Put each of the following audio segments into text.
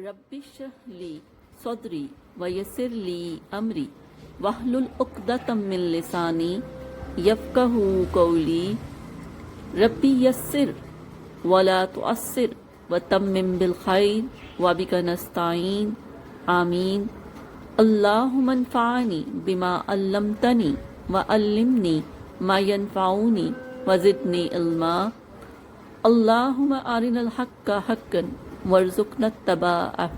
رب اشرح لی صدری ویسر لی امری واحلل عقدۃ من لسانی یفقہوا قولی ربی یسر ولا تعسر وتمم بالخیر وبک نستعین آمین اللہم انفعنی بما علمتنی وعلمنی ما ینفعنی وزدنی علما اللہم ارنا الحق حقا وارزقنا اتباعہ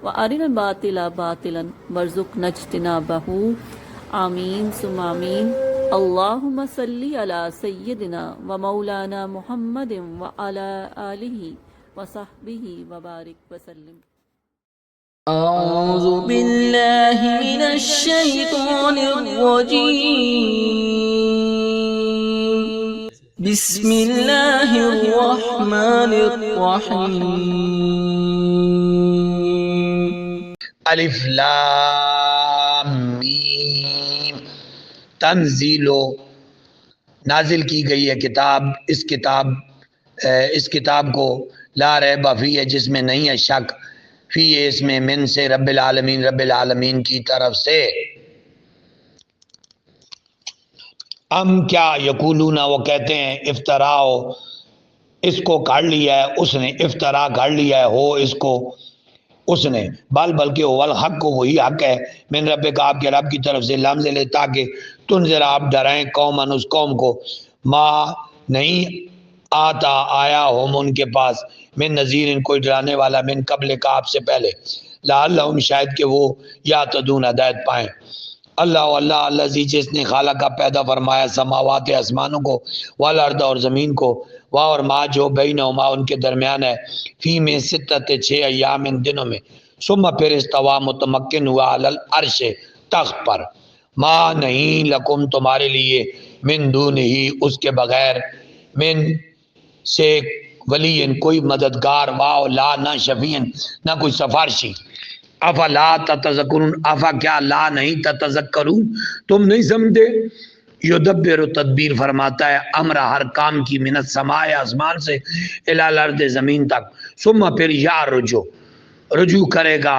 وارنا الباطل باطلا وارزقنا اجتنابہ آمین ثم آمین اللہم صلی علی سیدنا و مولانا محمد وعلی آلہ وصحبہ وبارک وسلم۔ أعوذ بالله من الشيطان الرجيم بسم الله الرحمن الرحيم الف لام میم تنزیل نازل کی گئی ہے کتاب، اس کتاب کو لا ریب فیہ ہے، جس میں نہیں ہے شک، فی اس میں من سے رب العالمین کی طرف سے۔ ام کیا یقولون وہ کہتے ہیں افطراؤ اس کو کاٹ لیا ہے اس نے، افطرا کاٹ لیا ہے ہو اس کو اس نے، بلکہ وہ الحق کو وہی حق ہے من رب کا آپ کے رب کی طرف سے، لمز لے تاکہ تنذر آپ ڈرائیں قومن اس قوم کو ما نہیں آتا آیا ہم ان کے پاس من نذیر کوئی ڈرانے والا من قبل کا آپ سے پہلے، لعلہم شاید کہ وہ یہتدون ہدایت پائیں۔ اللہ الذی جس نے خالق کا پیدا فرمایا سماوات آسمانوں کو والارض اور زمین کو، واہ اور ما جو بینہما ان کے درمیان ہے، فی میں ستت 6 ایام دنوں میں، ثم پھر استوا متمکن ہوا علی العرش تخت پر، ما نہیں لکم تمہارے لیے من دون ہی اس کے بغیر، من سے ولی کوئی مددگار، واو لا نہ شفیعن نہ کوئی سفارشی، افلا تتذکرون افا کیا لا نہیں تتذکرون تم نہیں سمجھتے، یدبر تدبیر فرماتا ہے امر ہر کام کی من السماء آسمان سے الی الارض زمین تک، ثم پھر یا رجوع کرے گا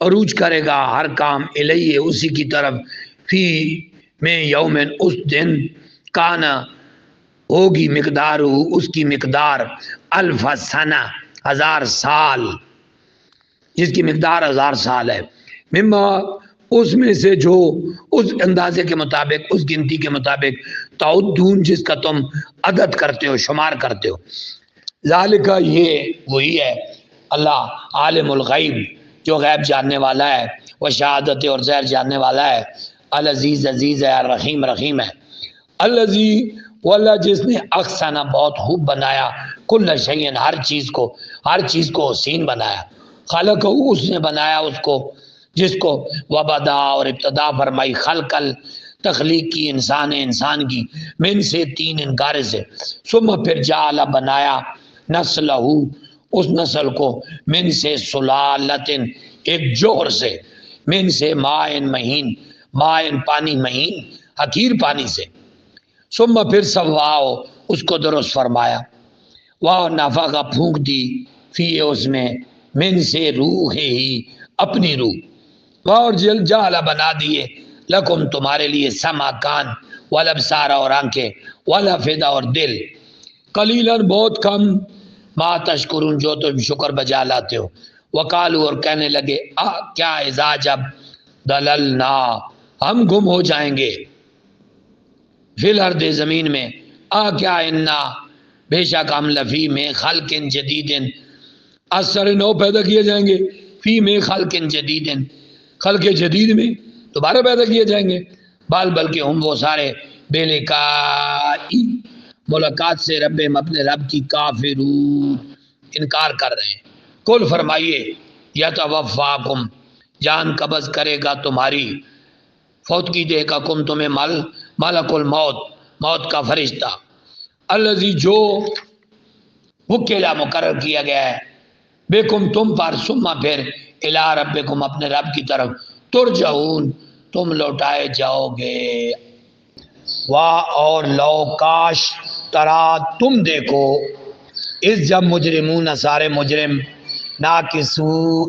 عروج کرے گا ہر کام الیہ اسی کی طرف، فی میں یومن اس دن کانا ہوگی مقدار اس کی مقدار الف سنہ 1000 سال، جس کی مقدار 1000 سال ہے، مما اس میں سے جو اس اندازے کے مطابق اس گنتی کے مطابق تعدون جس کا تم عدد کرتے ہو شمار کرتے ہو، ذالک یہ وہی ہے اللہ عالم الغیب جو غیب جاننے والا ہے، وہ شہادت اور ظاہر جاننے والا ہے، العزیز عزیز ہے، الرحیم رحیم ہے، الذی واللہ جس نے احسن بہت خوب بنایا کل شیء ہر چیز کو حسین بنایا، خلق اس نے بنایا اس کو جس کو وبدا اور ابتدا فرمائی خلق تخلیق کی انسان کی من سے 3 انکارے سے، ثم پھر جعل بنایا نسلہ اس نسل کو من سے سلالت ایک جوہر سے، من سے مائن مہین مائن پانی مہین حقیر پانی سے، ثم پھر سواؤ اس کو درست فرمایا، واہ نفخ پھونک دی فی اس میں من سے روح ہی اپنی روح، اور جعل بنا دیے لکم تمہارے لیے سمع کان والابصار اور آنکھیں والافئدہ اور دل، قلیلا بہت کم ما تشکرون جو تم شکر بجا لاتے ہو، وقالو اور کہنے لگے کیا اذا جب دللنا ہم گم ہو جائیں گے فی الارض زمین میں، کیا انا بے شک ہم لفی میں خلق جدید اثر نو پیدا کیے جائیں گے، فی میں خلق جدید خلق جدید میں دوبارہ پیدا کیے جائیں گے، بلکہ ہم وہ سارے بے لقائی ملاقات سے رب اپنے رب کی کافرون انکار کر رہے ہیں، کل فرمائیے یتوفاکم جان قبض کرے گا تمہاری، فوت کی دے گا کم تمہیں ملک الموت موت کا فرشتہ، الذی جو وکیلا مقرر کیا گیا ہے بیکم تم پر، ثم پھر الی ربکم اپنے رب کی طرف ترجعون تم لوٹائے جاؤ گے، واہ اور لو کاش ترا تم دیکھو اس جب مجرمون سارے مجرم ناکسو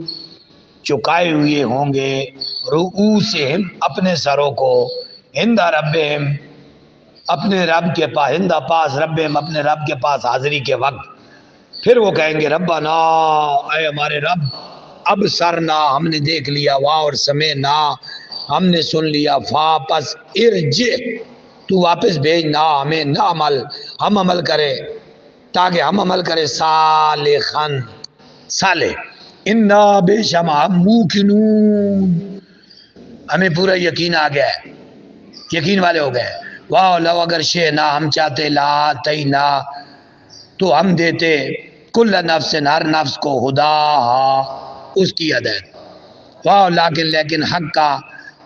چکائے ہوئے ہوں گے، رؤوسہم اپنے سروں کو، عند ربہم اپنے رب کے پاس، عند پاس ربہم اپنے رب کے پاس حاضری کے وقت. پھر وہ کہیں گے ربنا اے ہمارے رب، اب سرنا ہم نے دیکھ لیا، واہ اور سمعنا ہم نے سن لیا، فا پس ارجع تو واپس بھیجنا ہمیں نہ عمل ہم عمل کرے، تاکہ ہم عمل کرے صالحاً صالح، انا بے شم ہم موقنون ہمیں پورا یقین آ گیا ہے، یقین والے ہو گئے. واہ لو اگر شئنا ہم چاہتے، لا تینا تو ہم دیتے، کل نفس ہر نفس کو ہدا اس کی ہدایت. واہ لیکن حق کا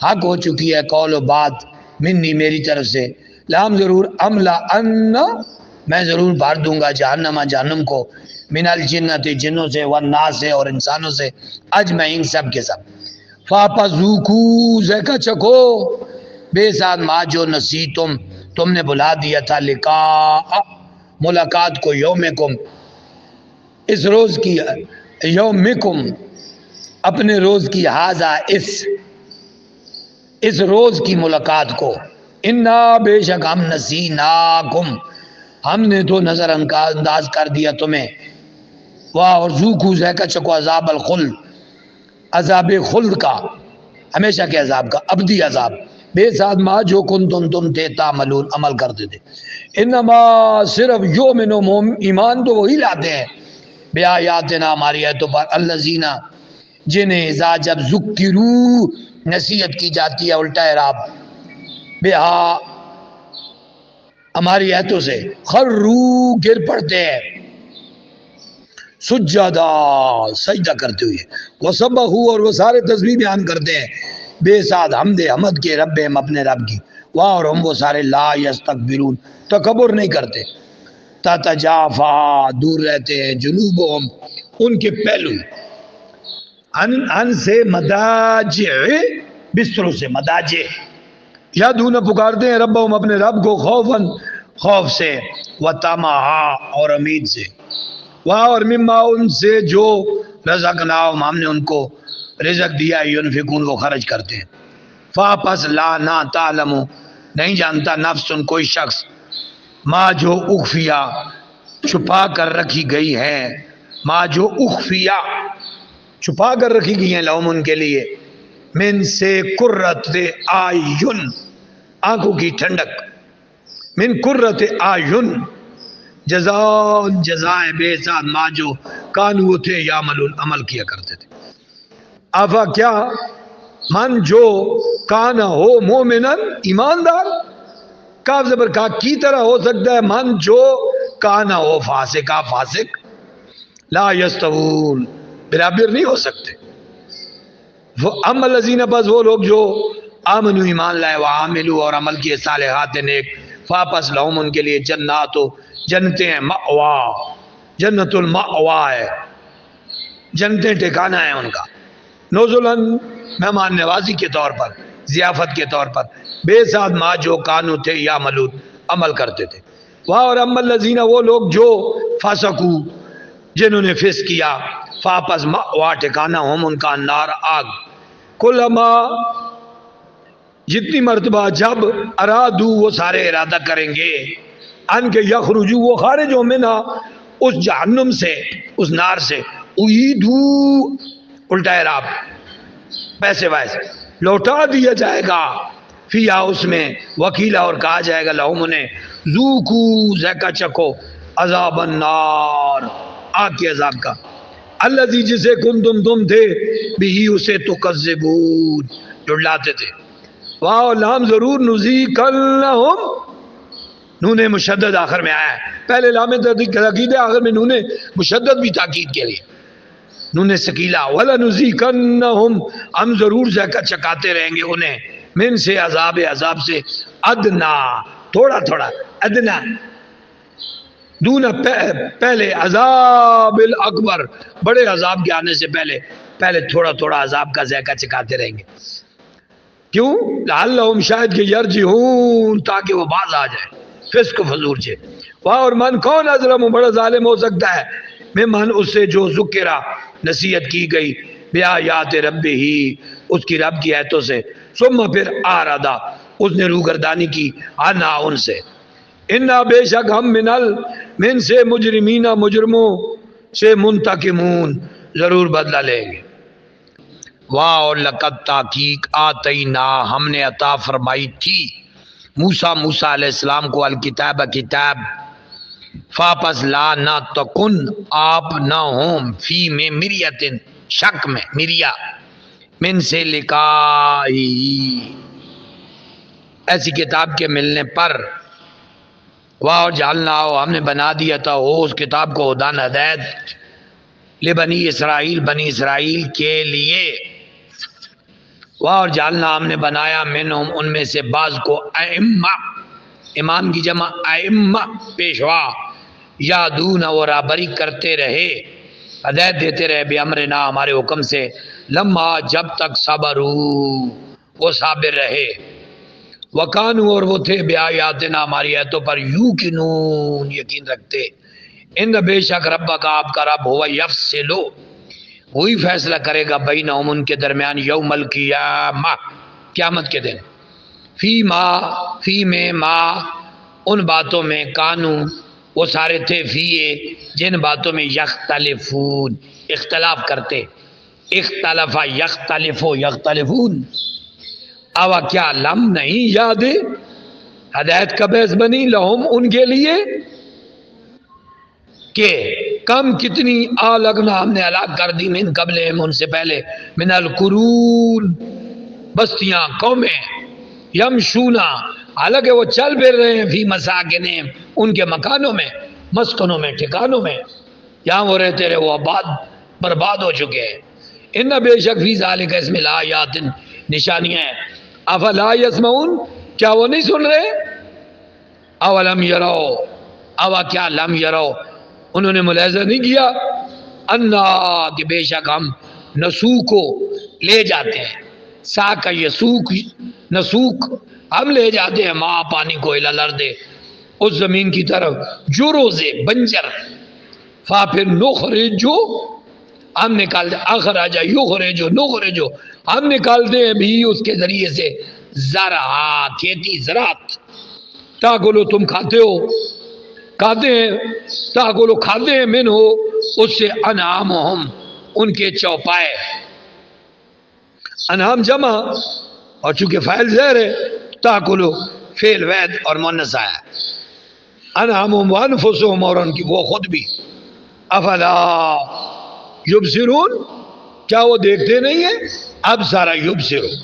حق ہو چکی ہے قول و بات منی میری طرف سے، لام ضرور املا ان میں ضرور بھر دوں گا جہنم کو، من الجنت جنوں سے، والناس سے اور انسانوں سے، اجمعین سب کے سب. فاپا ذوقو ذائقہ چکھو، بے ساتھ ما جو نسی تم نے بلا دیا تھا، لقاء ملاقات کو، یومکم اس روز کی، یومکم اپنے روز کی، ہاذا اس روز کی ملاقات کو، انا بے شک ہم نسیناکم ہم نے تو نظر انداز کر دیا تمہیں، واہ اور ذوقو ذائقہ چکو عذاب الخلد عذاب خلد کا، ہمیشہ کے عذاب کا، ابدی عذاب، بے ساتھ ما جو تم تھے تعملون عمل کرتے تھے. انما صرف یؤمنو ایمان تو وہی لاتے ہیں، بے آیاتنا ہماری آیتوں پر، الذین جنہیں اذا جب ذکروا نصیحت کی جاتی ہے، الٹا اعراب، بہا ہماری آیتوں سے، خروا گر پڑتے ہیں، سجدہ سجدہ کرتے ہوئے، وسبحوا اور وہ سارے تسبیح بیان کرتے ہیں، بے ساتھ حمد کے، ربہم اپنے رب کی، واہ اور ہم وہ سارے، لا یستکبرون تکبر نہیں کرتے، تتجافا دور رہتے ہیں، جنوبہم ان کے پہلو، ان سے، مداجع بستروں سے، مداجع، یادون پکارتے ہیں ربہم اپنے رب کو، خوفاً خوف سے، وطمعا اور امید سے، واہ اور مما ان سے جو رزقناہم ہم نے ان کو رزق دیا، ينفقون وہ خرچ کرتے ہیں. فاپس لا نہ تعلم نہیں جانتا نفس کوئی شخص، ما جو اخفیا چھپا کر رکھی گئی ہے، ما جو اخفیا چھپا کر رکھی گئی ہیں، لہم ان کے لیے، من سے قرۃ اعین آنکھوں کی ٹھنڈک، من قرۃ اعین جزائے بے ساتھ ما جو کانو تھے یعملون عمل کیا کرتے تھے. آفا کیا، من جو کانا ہو مومنن ایماندار، کاف زبر کا کی طرح ہو سکتا ہے، من جو کانا ہو فاسقہ فاسق، لا یستوون برابر نہیں ہو سکتے. اما الذین بس وہ لوگ جو آمنو ایمان لائے، وعاملوا اور عمل کیے، صالحات نیک، فاپس لہم ان کے لیے جنات جنتیں ہیں، مأوا جنت المأوا ہے، جنتیں ٹھکانہ ہے ان کا، نزلاً مہمان نوازی کے طور پر، ضیافت کے طور پر، بے ساتھ ما جو کانو تھے یعملون عمل کرتے تھے. واہ اور اما الذین وہ لوگ جو فسقو جنہوں نے فسق کیا، فاپس مأوا ٹھکانہ ہم ان کا نار آگ، کلما جتنی مرتبہ، جب ارادو وہ سارے ارادہ کریں گے، ان کے یخرجو وہ خارج ہو منہا اس جہنم سے، اس نار سے، اعیدو الٹا اعراب پیسے وائز لوٹا دیا جائے گا، فیا اس میں، وکیلا اور کہا جائے گا لہم انہیں، ذوقو ذائقہ چکھو، عذاب النار آگ کے عذاب کا، الذی جسے کنتم تم تھے، بھی اسے تکذبون جھٹلاتے تھے. واہ لام ضرور نذیقنہم نون مشدد آخر میں آیا ہے، پہلے لام تاکید ہے، آخر میں نون مشدد بھی تاکید کے لیے، نون سکیلا، وَلَنُذِيقَنَّهُمْ ہم ضرور ذائقہ چکاتے رہیں گے انہیں، من سے عذاب سے، ادنا تھوڑا تھوڑا، ادنا دون پہلے، عذاب الاکبر بڑے عذاب کے آنے سے پہلے تھوڑا تھوڑا عذاب کا ذائقہ چکاتے رہیں گے. کیوں؟ لعلہم شاید کہ یرجعون تاکہ وہ باز آ جائے فسق و فجور سے. واہ اور من کون اظلم بڑا ظالم ہو سکتا ہے، میں من اس سے جو ذکرہ نصیحت کی گئی بیایات رب ہی اس کی رب کی آیتوں سے، ثم پھر آردا اس نے روگردانی کی آنا ان سے، انا بے شک ہم من سے مجرمین مجرموں سے منتقمون ضرور بدلہ لیں گے۔ واہ لقد تحقیق آتینا ہم نے عطا فرمائی تھی موسیٰ علیہ السلام کو الکتاب کتاب، فاپس لا نہ تکن آپ نہ ہوں فی میں مریتن شک میں مریا من سے لکائی ایسی کتاب کے ملنے پر، واہ جعلنا ہم نے بنا دیا تھا وہ اس کتاب کو ہدان ہدایت لبنی اسرائیل بنی اسرائیل کے لیے، واہ جعلنا ہم نے بنایا منہم ان میں سے بعض کو ائمہ، امام کی جمع ائمہ پیشوا، یادون و رہبری کرتے رہے ہدایت دیتے رہے بے امرنا ہمارے حکم سے، لما جب تک صبرو وہ صابر رہے، وکانو اور وہ تھے بے آیاتنا ہماری آیتوں پر یوقنون یقین رکھتے، ان بے شک ربک آپ کا رب ہوا یفصلو وہی فیصلہ کرے گا بینہم ان کے درمیان یوم القیامہ قیامت کے دن، فی میں ما ان باتوں میں کانو وہ سارے تھے فیے جن باتوں میں یختلفون اختلاف کرتے، اختلف یختلفو یختلفون، اوا کیا لم نہیں یاد ہدایت کا باعث بنی لہم ان کے لیے کہ کم کتنی آلگنا ہم نے ہلاک کر دی من قبل ان سے پہلے من القرون بستیاں قومیں، یمشونا حالانکہ وہ چل پھر رہے ہیں فی مساکنہم ان کے مکانوں میں مسکنوں میں ٹھکانوں میں جہاں وہ رہتے رہے وہ آباد برباد ہو چکے ہیں، ان بے شک فی ذالک اس میں لآیات نشانیاں ہیں، افلا یسمعون کیا وہ نہیں سن رہے، اولم یرو اوا کیا لم یرو انہوں نے ملاحظہ نہیں کیا، انا کہ بے شک ہم نسوق کو لے جاتے ہیں، ساک یسوق نسوق ہم لے جاتے ہیں ماں پانی کو الی الارض اس زمین کی طرف جروزے بنجر، فا پھر نخرجو ہم نکالتے اخراجا یخرجو نخرجو ہم نکالتے ہیں بھی اس کے ذریعے سے زرع کھیتی زراعت، تاکلو تم کھاتے ہو کھاتے ہیں تاکلو کھاتے ہیں من ہو اس سے انعامہم ان کے چوپائے، انعام جمع اور چونکہ فاعل ظاہر ہے تاکلو فعل وید اور مؤنث آیا، انعامہم وانفسہم اور ان کی وہ خود بھی، افلا یبصرون کیا وہ دیکھتے نہیں ہیں، اب سارا یبصرون،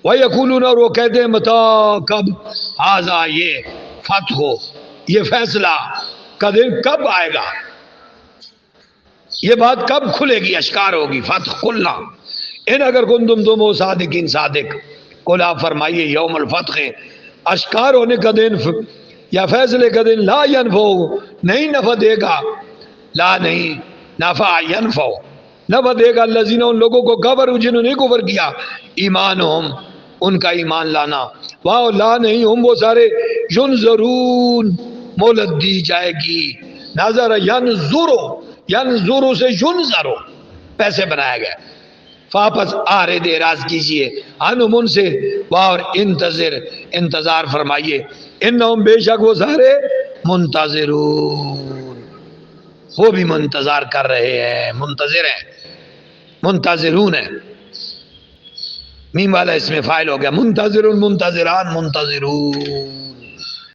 وَيَقُولُونَ اور وہ کہتے ہیں متا کب ہاذا یہ فتح ہو یہ فیصلہ کا دن کب آئے گا، یہ بات کب کھلے گی اشکار ہوگی، فتح کھلنا، ان اگر کنتم تم ہو صادقین صادق، قل آپ فرمائیے یوم الفتح اشکار ہونے کا دن یا فیصلے کا دن لا ینفع نہیں نفع دے گا، لا نہیں نفع ینفع نفع دے گا الذین ان لوگوں کو کفروا جنہوں نے کفر کیا، ایمانہم ان کا ایمان لانا، واہ لا نہیں ہم وہ سارے ینظرون مہلت دی جائے گی، نظر ینظرو ینظرو سے ینظرو پیسے بنایا گیا، واپس آرے دے راز کیجئے انہم ان سے، واہ اور انتظار فرمائیے، انہم بے شک وہ سارے منتظرون وہ بھی منتظار کر رہے ہیں، منتظر ہیں منتظرون ہیں، میم والا اس میں فائل ہو گیا، منتظرون منتظران منتظرون،